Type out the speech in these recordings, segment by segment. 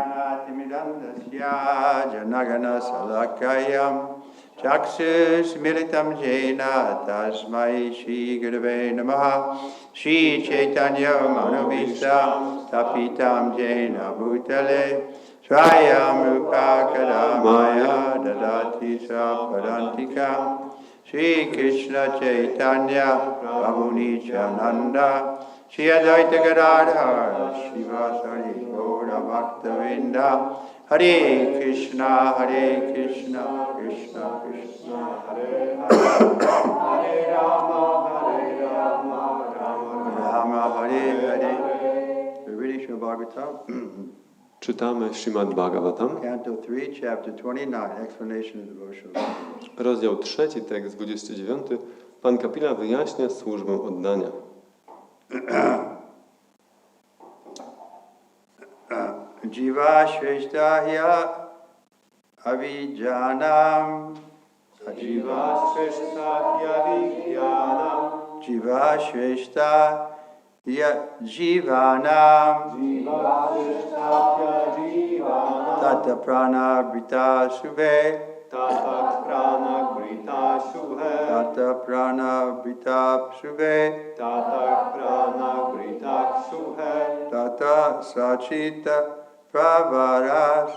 Janatimidantasya janagana salakayam Chakshus militam jena tasmai Shri Gurave Namaha Shri Chaitanya Manubhisam tapitam jena bhutale Swayam rupa kadamaya dadati sapadantika Shri Krishna Chaitanya Prabhu Nityananda Shri Advaita Gadadhar Shivasari Gaura Bhaktavinda Hare Krishna Krishna Krishna Hare Hare Rama Rama Hare Hare. We're reading Srimad Bhagavatam. Czytamy Śrīmad Bhagavatam. Canto 3, chapter 29, explanation of devotional. Rozdział 3, tekst 29. Pan Kapila wyjaśnia służbę oddania. Jiva Shreshtahya Avijanam Jiva Shreshtahya Avijanam Jiva Shreshtahya Jivanam Jiva Shreshtahya Jivanam Tata Prana Brita Subhe Tata Prana Brita Subhe Tata Prana Brita Subhe Tata Prana Brita Subhe Tata Sachita Pravaras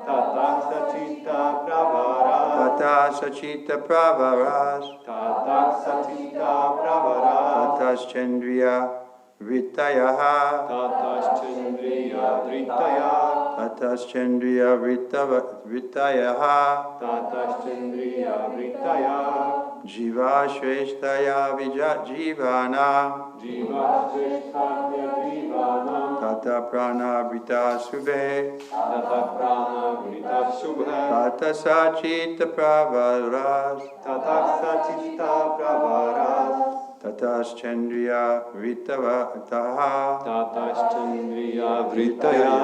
Tata Sachita Pravaras Tata Sachita Pravaras Tata Sachita Pravaras Tatas Chandriya Vitayaha Tata Chandriya Vritaya Tatas Chandriya Vitayaha Tata Chandriya Vritaya Jiva Shreshtaya Jivana Jiva Shreshtahya Jivanam Tata Prana Brita Subhe Tata Prana Brita Subhe Tata Sachita Pravaras Tata Sachita Pravaras Tatas Chandriya Vitavataha Tata Chandriya Vritaya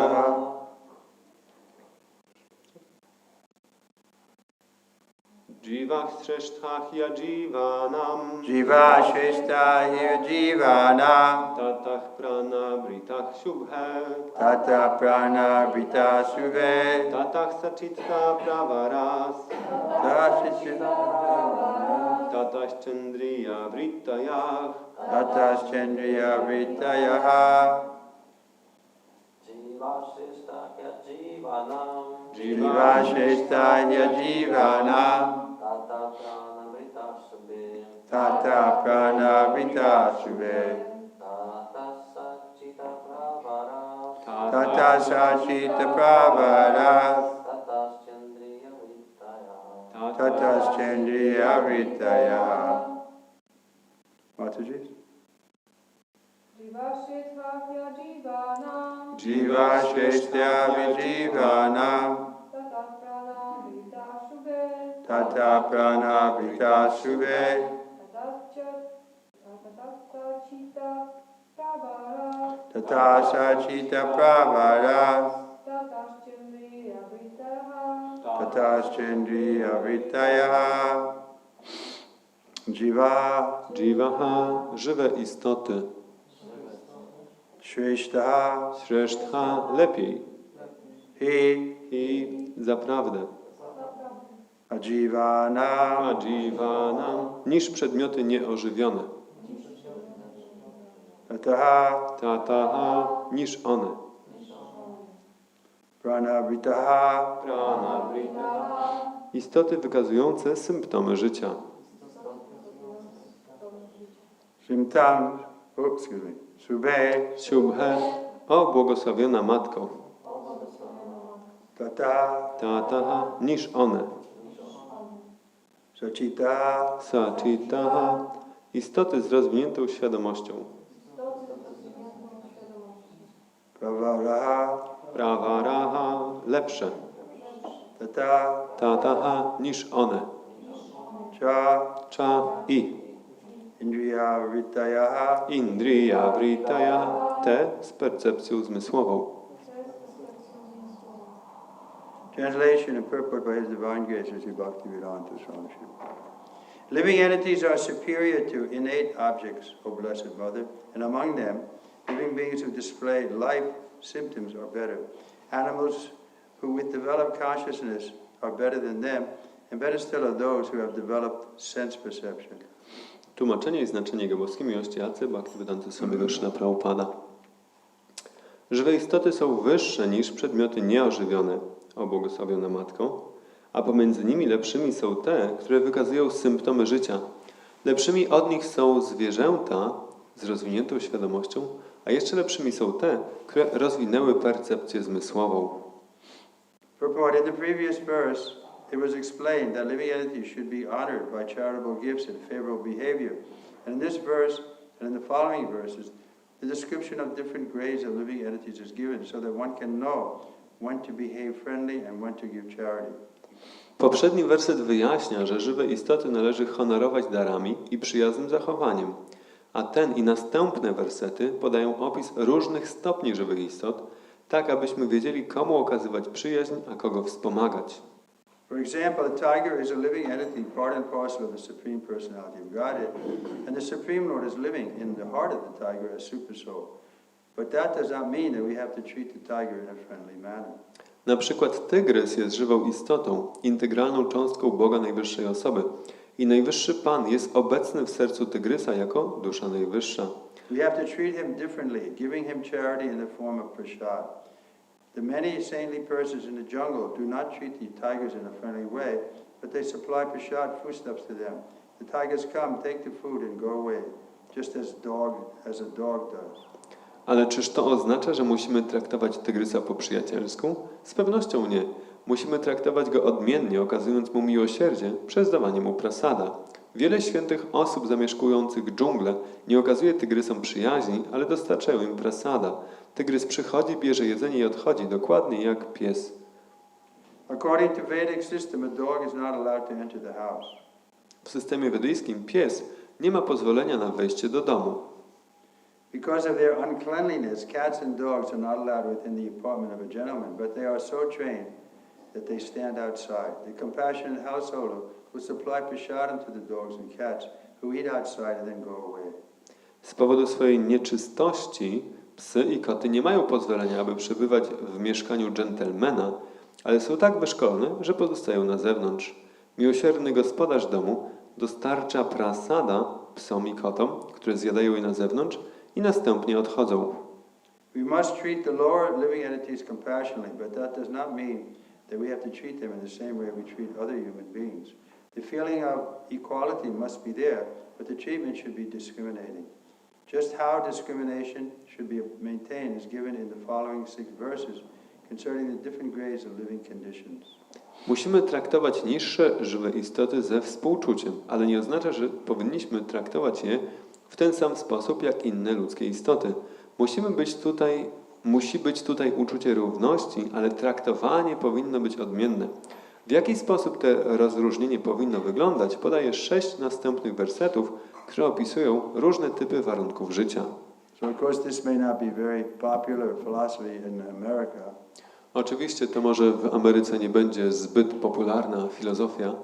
Jiva Shreshtahya Jivanam Jiva Shreshtahya Jivanam Tatah Prana Britah Subhe Tata Prana Brita Subhe Tatah Sachita Pravaras Tatah Chandriya Vritayah Tatas Chandriya Vitayaha Jiva Shreshtahya Jivanam Jiva Shreshtahya Jivanam Tata Prana Brita Subhe Tata Prana Brita Subhe Tata Sachita Pravaras Tata Sachita Pravaras Tata Chandriya Vritaya Tatas Chandriya Vitayaha. Mataji? Jiva Shreshtahya Jivanam Jiva Shreshtahya Jivanam Tata Prana Brita Subhe Tata Prana Brita Subhe Tata Sachita Pravaras Tata Sachita Pravaras Tata Chandriya Vitayaha Tatas Chandriya Vitayaha Jiva Jivaha żywe istoty Shreshtaha Shreshtha lepiej Hi i zaprawdę Ajivanam Ajivanam niż przedmioty nieożywione Tataha Tataha niż one Pranabritaha Prana Brita istoty wykazujące symptomy życia Simtam Subhe Subhe o błogosławiona Matko Tata Tataha niż one Sachita Sachitaha istoty z rozwiniętą świadomością Pravaraha Pravaraha lepsze Tata Tataha niż one Cha Cha i Indriya Vitayaha Indriya Vritaya te z percepcją zmysłową. Translation and purport by His Divine Grace Sri Bhaktivedanta Swami. Living entities are superior to innate objects, O Blessed Mother, and among them, living beings who display life symptoms are better. animals who with developed consciousness are better than them, and better still are those who have developed sense perception. Tłumaczenie i znaczenie Gabowskiej miłości Jacy Bhaktivedanta Swamiego Srila Prabhupada. Żywe istoty są wyższe niż przedmioty nieożywione, obłogosławione Matką, a pomiędzy nimi lepszymi są te, które wykazują symptomy życia. Lepszymi od nich są zwierzęta z rozwiniętą świadomością, a jeszcze lepszymi są te, które rozwinęły percepcję zmysłową. Purport, in the previous verse, it was explained that living entities should be honored by charitable gifts and favorable behavior. And in this verse, and in the following verses, the description of different grades of living entities is given so that one can know when to behave friendly and when to give charity. Poprzedni werset wyjaśnia, że żywe istoty należy honorować darami i przyjaznym zachowaniem, a ten i następne wersety podają opis różnych stopni żywych istot, tak abyśmy wiedzieli, komu okazywać przyjaźń, a kogo wspomagać. For example, a tiger is a living entity, part and parcel of the Supreme Personality of Godhead, and the Supreme Lord is living in the heart of the tiger as Super Soul. But that does not mean that we have to treat the tiger in a friendly manner. Na przykład tygrys jest żywą istotą, integralną cząstką Boga Najwyższej Osoby i Najwyższy Pan jest obecny w sercu tygrysa jako dusza najwyższa. We have to treat him differently, giving him charity in the form of prasad. The many saintly persons in the jungle do not treat the tigers in a friendly way, but they supply prasad foodstuffs to them. The tigers come, take the food and go away, just as a dog does. Ale czyż to oznacza, że musimy traktować tygrysa po przyjacielsku? Z pewnością nie. Musimy traktować go odmiennie, okazując mu miłosierdzie przez dawanie mu prasada. Wiele świętych osób zamieszkujących dżunglę nie okazuje tygrysom przyjaźni, ale dostarczają im prasada. Tygrys przychodzi, bierze jedzenie i odchodzi, dokładnie jak pies. According to Vedic system, a dog is not allowed to enter the house. W systemie wedyjskim pies nie ma pozwolenia na wejście do domu. Because of their uncleanliness, cats and dogs are not allowed within the apartment of a gentleman, but they are so trained that they stand outside. The compassionate householder will supply prasadam to the dogs and cats, who eat outside and then go away. Z powodu swojej nieczystości psy i koty nie mają pozwolenia, aby przebywać w mieszkaniu dżentelmena, ale są tak wyszkolone, że pozostają na zewnątrz. Miłosierny gospodarz domu dostarcza prasada psom i kotom, które zjadają je na zewnątrz i następnie odchodzą. We must treat the lower living entities compassionately, but that does not mean that we have to treat them in the same way we treat other human beings. The feeling of equality must be there, but the treatment should be discriminating. Just how discrimination should be maintained is given in the following 6 verses concerning the different grades of living conditions. Musimy traktować niższe żywe istoty ze współczuciem, ale nie oznacza, że powinniśmy traktować je w ten sam sposób jak inne ludzkie istoty. Musi być tutaj uczucie równości, ale traktowanie powinno być odmienne. W jaki sposób to rozróżnienie powinno wyglądać, podaje 6 następnych wersetów, które opisują różne typy warunków życia. So of course this may not be very popular philosophy in America. Oczywiście to może w Ameryce nie będzie zbyt popularna filozofia,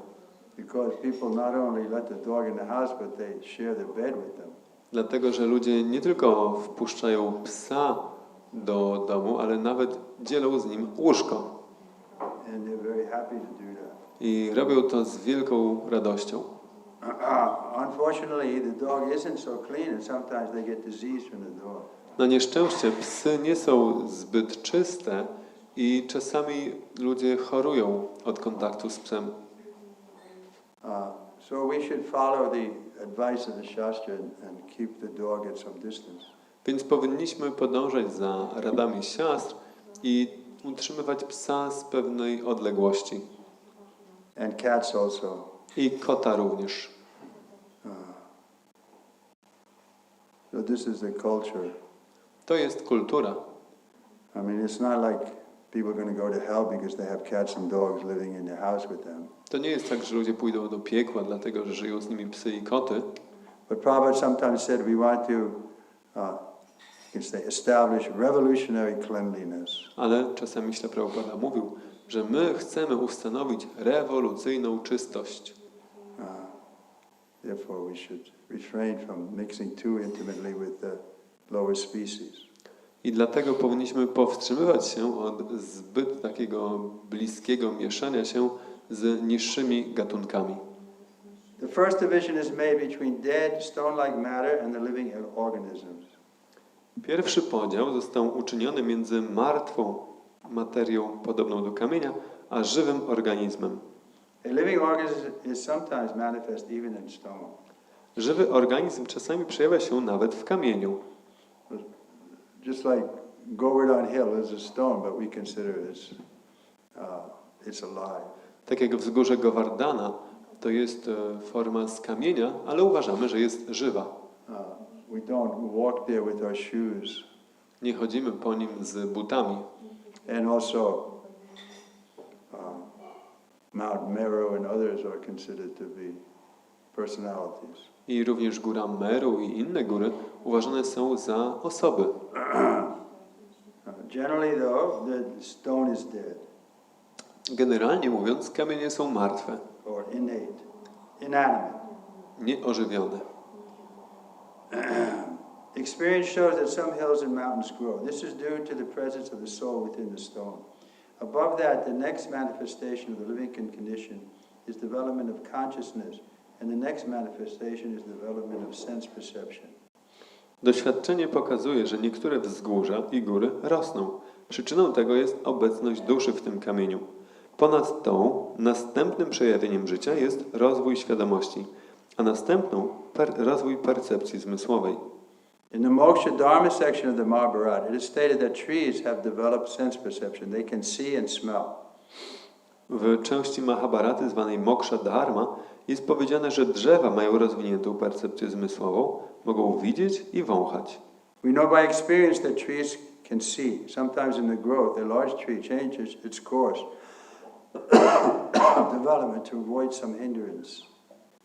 Because people not only let the dog in the house, but they share their bed with them. dlatego że ludzie nie tylko wpuszczają psa do domu, ale nawet dzielą z nim łóżko. And they're very happy to do that. I robią to z wielką radością. Unfortunately, the dog isn't so clean and sometimes they get disease from the dog. Na nieszczęście psy nie są zbyt czyste i czasami ludzie chorują od kontaktu z psem. So we should follow the advice of the Shastra and keep the dog at some distance. Więc powinniśmy podążać za radami siastr i utrzymywać psa z pewnej odległości. And cats also. I kota również. So this is the culture. To jest kultura. I mean, it's not like people are going to go to hell because they have cats and dogs living in their house with them. To nie jest tak, że ludzie pójdą do piekła, dlatego że żyją z nimi psy i koty. But Prabhupada sometimes said we want to establish revolutionary cleanliness. Ale czasami Śla Prabhupada mówił, że my chcemy ustanowić rewolucyjną czystość. Therefore we should refrain from mixing too intimately with the lower species. I dlatego powinniśmy powstrzymywać się od zbyt takiego bliskiego mieszania się z niższymi gatunkami. The first division is made between dead, stone-like matter and the living organisms. Pierwszy podział został uczyniony między martwą materią podobną do kamienia, a żywym organizmem. A living organism is sometimes manifest even in stone. Żywy organizm czasami przejawia się nawet w kamieniu. Just like Govardhan Hill is a stone, but we consider it's alive. Tak jak wzgórze Govardhana to jest forma z kamienia, ale uważamy, że jest żywa. We don't walk there with our shoes. Nie chodzimy po nim z butami. And also, Mount Meru and others are considered to be personalities. I również góra Meru i inne góry uważane są za osoby. Generally though, the stone is dead. Generalnie mówiąc, kamienie są martwe, Or innate, inanimate. nieożywione. Experience shows that some hills and mountains grow. This is due to the presence of the soul within the stone. Above that, the next manifestation of the living condition is development of consciousness, and the next manifestation is development of sense perception. Doświadczenie pokazuje, że niektóre wzgórza i góry rosną. Przyczyną tego jest obecność duszy w tym kamieniu. Ponad tą, następnym przejawieniem życia jest rozwój świadomości, a następną rozwój percepcji zmysłowej. In the Moksha Dharma section of the Mahabharata, it is stated that trees have developed sense perception. They can see and smell. W części Mahabharaty zwanej Moksha Dharma jest powiedziane, że drzewa mają rozwiniętą percepcję zmysłową, mogą widzieć i wąchać. We know by experience that trees can see. Sometimes in the growth, a large tree changes its course of development to avoid some hindrance.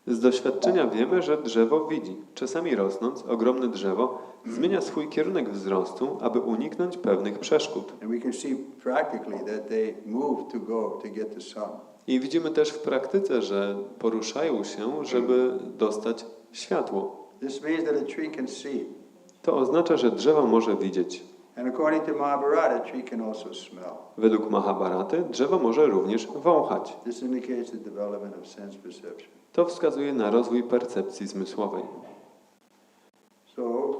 Z doświadczenia wiemy, że drzewo widzi. Czasami rosnąc, ogromne drzewo zmienia swój kierunek wzrostu, aby uniknąć pewnych przeszkód. And we can see practically that they move to go to get the sun. I widzimy też w praktyce, że poruszają się, żeby dostać światło. This means that a tree can see. To oznacza, że drzewo może widzieć. And according to Mahabharata, a tree can also smell. Według Mahabharaty drzewo może również wąchać. This indicates the development of sense perception. To wskazuje na rozwój percepcji zmysłowej. So,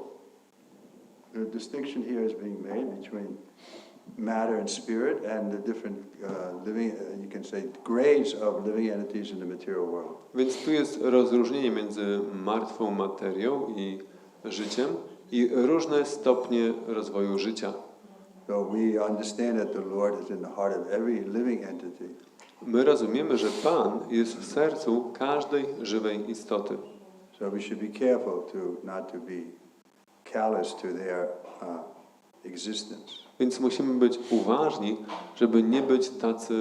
the distinction here is being made between matter and spirit and the different living, you can say, grades of living entities in the material world. Więc tu jest rozróżnienie między martwą materią i życiem i różne stopnie rozwoju życia. So we understand that the Lord is in the heart of every living entity. My rozumiemy, że Pan jest w sercu każdej żywej istoty. So we should be careful not to be callous to their existence. Więc musimy być uważni, żeby nie być tacy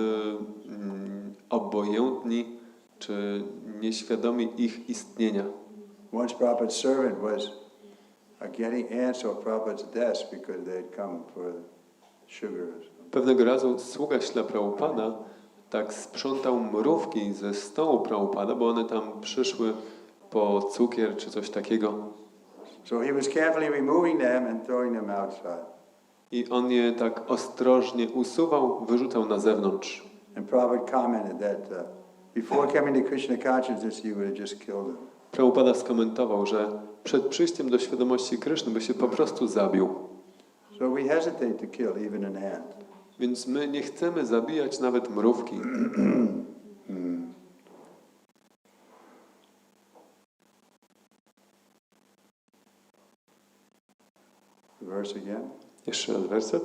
obojętni czy nieświadomi ich istnienia. Once Prabhupada's servant was getting ants off Prabhupada's desk because they had come for sugar. Pewnego razu sługa Śrila Prabhupada tak sprzątał mrówki ze stołu Prabhupada, bo one tam przyszły po cukier czy coś takiego. So he was carefully removing them and throwing them outside. I on je tak ostrożnie usuwał, wyrzucał na zewnątrz. And Prabhupada commented that before coming to Krishna consciousness, he would have just killed them. Prabhupada skomentował, że przed przyjściem do świadomości Kryszny by się po prostu zabił. So we hesitate to kill even an ant. Więc my nie chcemy zabijać nawet mrówki. Verse again. Jeszcze raz werset.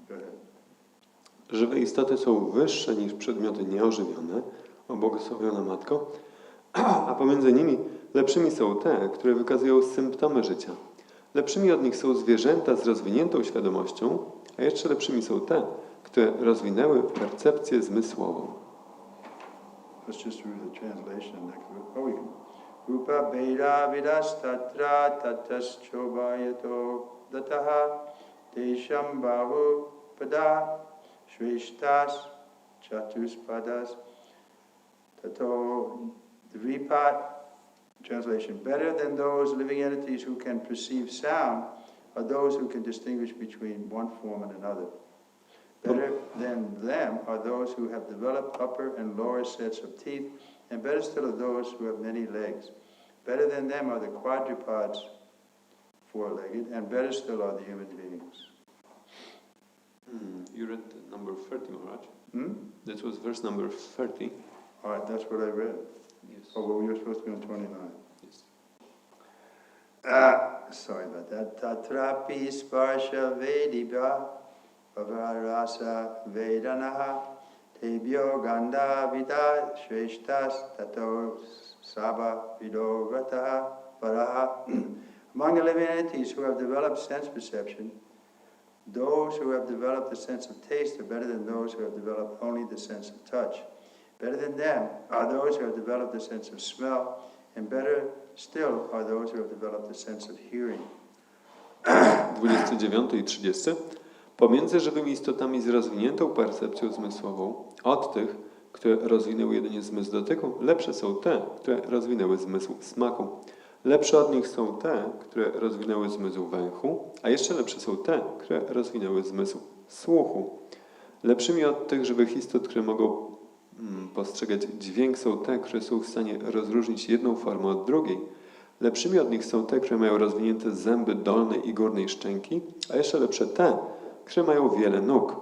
Go ahead. Żywe istoty są wyższe niż przedmioty nieożywione, o błogosławiona Matko, a pomiędzy nimi lepszymi są te, które wykazują symptomy życia. Lepszymi od nich są zwierzęta z rozwiniętą świadomością, a jeszcze lepszymi są te, które rozwinęły percepcję zmysłową. Let's just read the translation. We can. Rupa Beda Vidas Tatra Tatas Chobayato Dataha Desham Bahu Pada Shrishtas Chatuspadas Tato Dvipat. Translation. Better than those living entities who can perceive sound, are those who can distinguish between one form and another. Better than them are those who have developed upper and lower sets of teeth, and better still are those who have many legs. Better than them are the quadrupeds, four-legged, and better still are the human beings. You read number 30, Maharaj? Hmm? That was verse number 30. All right, that's what I read. Yes. Oh, well, we were supposed to be on 29. Yes. Sorry about that. Tatrapi sparsha vedibha pavarasa vedanaha tebhyo gandha vida shreshtas tato sabha vido vrataha paraha. Among the living entities who have developed sense perception, those who have developed the sense of taste are better than those who have developed only the sense of touch. Better than them are those who have developed the sense of smell, and better still are those who have developed the sense of hearing. 29 i 30. Pomiędzy żywymi istotami z rozwiniętą percepcją zmysłową, od tych, które rozwinęły jedynie zmysł dotyku, lepsze są te, które rozwinęły zmysł smaku. Lepsze od nich są te, które rozwinęły zmysł węchu, a jeszcze lepsze są te, które rozwinęły zmysł słuchu. Lepszymi od tych żywych istot, które mogą postrzegać dźwięk, są te, które są w stanie rozróżnić jedną formę od drugiej. Lepszymi od nich są te, które mają rozwinięte zęby dolnej i górnej szczęki, a jeszcze lepsze te, które mają wiele nóg.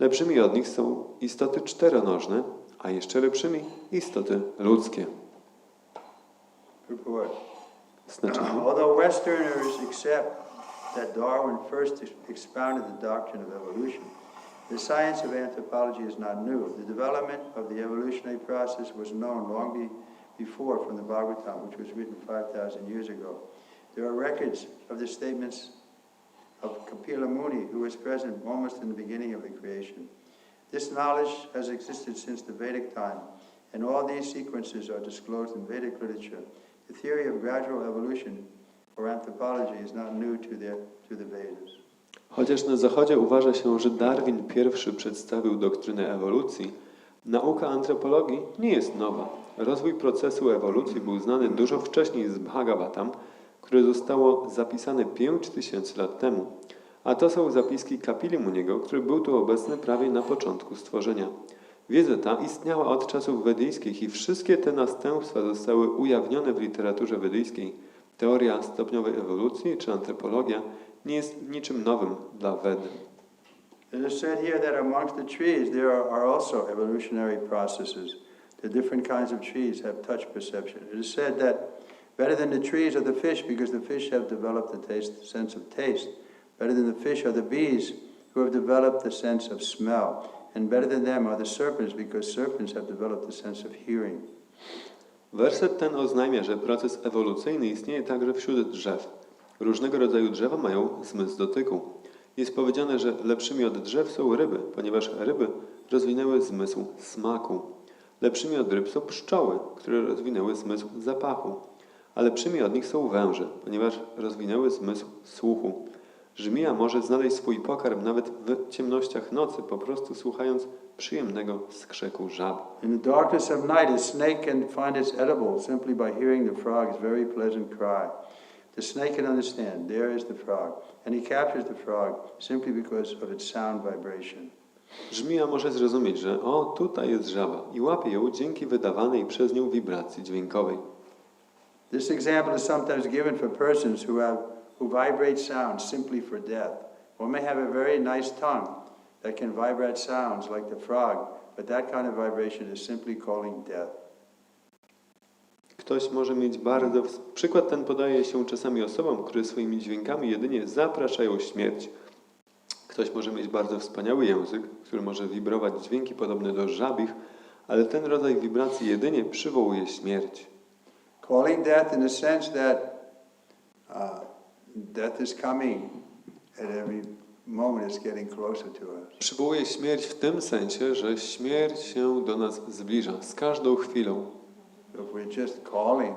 Lepszymi od nich są istoty czteronożne, a jeszcze lepszymi istoty ludzkie. Purport. Znaczenie. Although Westerners accept that Darwin first expounded the doctrine of evolution, the science of anthropology is not new. The development of the evolutionary process was known long before from the Bhagavatam, which was written 5,000 years ago. There are records of the statements of Kapila Muni, who was present almost in the beginning of the creation. This knowledge has existed since the Vedic time, and all these sequences are disclosed in Vedic literature. The theory of gradual evolution or anthropology is not new to the Vedas. Chociaż na Zachodzie uważa się, że Darwin pierwszy przedstawił doktrynę ewolucji, nauka antropologii nie jest nowa. Rozwój procesu ewolucji był znany dużo wcześniej z Bhagavatam, które zostało zapisane 5000 lat temu. A to są zapiski Kapili Muniego, który był tu obecny prawie na początku stworzenia. Wiedza ta istniała od czasów wedyjskich i wszystkie te następstwa zostały ujawnione w literaturze wedyjskiej. Teoria stopniowej ewolucji czy antropologia nie jest niczym nowym dla Wedy. It is said here that amongst the trees there are also evolutionary processes. The different kinds of trees have touch perception. It is said that better than the trees are the fish because the fish have developed the sense of taste. Better than the fish are the bees who have developed the sense of smell. And better than them are the serpents because serpents have developed the sense of hearing. Werset ten oznajmia, że proces ewolucyjny istnieje także wśród drzew. Różnego rodzaju drzewa mają zmysł dotyku. Jest powiedziane, że lepszymi od drzew są ryby, ponieważ ryby rozwinęły zmysł smaku. Lepszymi od ryb są pszczoły, które rozwinęły zmysł zapachu. A lepszymi od nich są węże, ponieważ rozwinęły zmysł słuchu. Żmija może znaleźć swój pokarm nawet w ciemnościach nocy, po prostu słuchając przyjemnego skrzeku żab. In the darkness of night, a snake can find its edible simply by hearing the frog's very pleasant cry. The snake can understand, there is the frog, and he captures the frog simply because of its sound vibration. Żmija może zrozumieć, że o, tutaj jest żaba i łapie ją dzięki wydawanej przez nią wibracji dźwiękowej. This example is sometimes given for persons who vibrate sound simply for death. One may have a very nice tongue that can vibrate sounds like the frog, but that kind of vibration is simply calling death. Ktoś może mieć bardzo... Przykład ten podaje się czasami osobom, które swoimi dźwiękami jedynie zapraszają śmierć. Ktoś może mieć bardzo wspaniały język, który może wibrować dźwięki podobne do żabich, ale ten rodzaj wibracji jedynie przywołuje śmierć. Calling death in the sense that death is coming at every moment, it's getting closer to us. Przywołuje śmierć w tym sensie, że śmierć się do nas zbliża z każdą chwilą. If we're just calling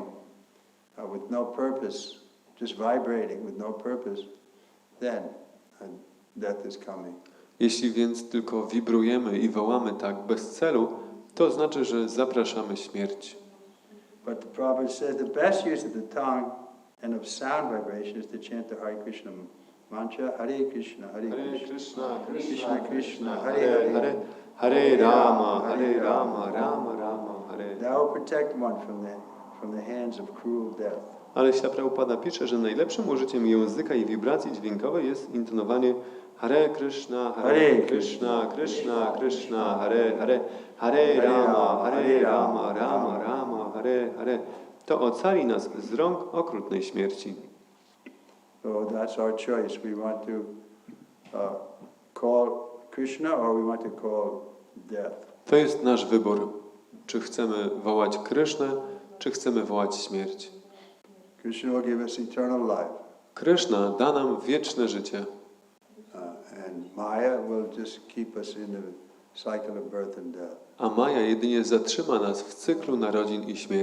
with no purpose, just vibrating with no purpose, then death is coming. Jeśli więc tylko wibrujemy i wołamy tak bez celu, to znaczy, że zapraszamy śmierć. But the Prabhupada says the best use of the tongue and of sound vibration is to chant the Hare Krishna Mantra Hare Krishna, Hare Hare Krishna, Krishna, Krishna Krishna, Hare Hare Hare, Hare. Hare Rama, Hare Rama, Rama Rama, Hare. That will protect one from the hands of cruel death. Ale Śla Prabhupada pisze, że najlepszym użyciem języka i wibracji dźwiękowej jest intonowanie Hare Krishna, Hare Krishna, Krishna Krishna, Hare Hare, Hare Rama, Rama Rama, Hare Hare. To ocali nas z rąk okrutnej śmierci. So that's our choice. We want to call Krishna or we want to call death. To jest nasz wybór. Czy chcemy wołać Krysznę, czy chcemy wołać śmierć. Krishna will give us eternal life. Kryszna da nam wieczne życie, And Maya will just keep us in the cycle of birth and death. a Maja jedynie zatrzyma nas w cyklu narodzin i śmierci.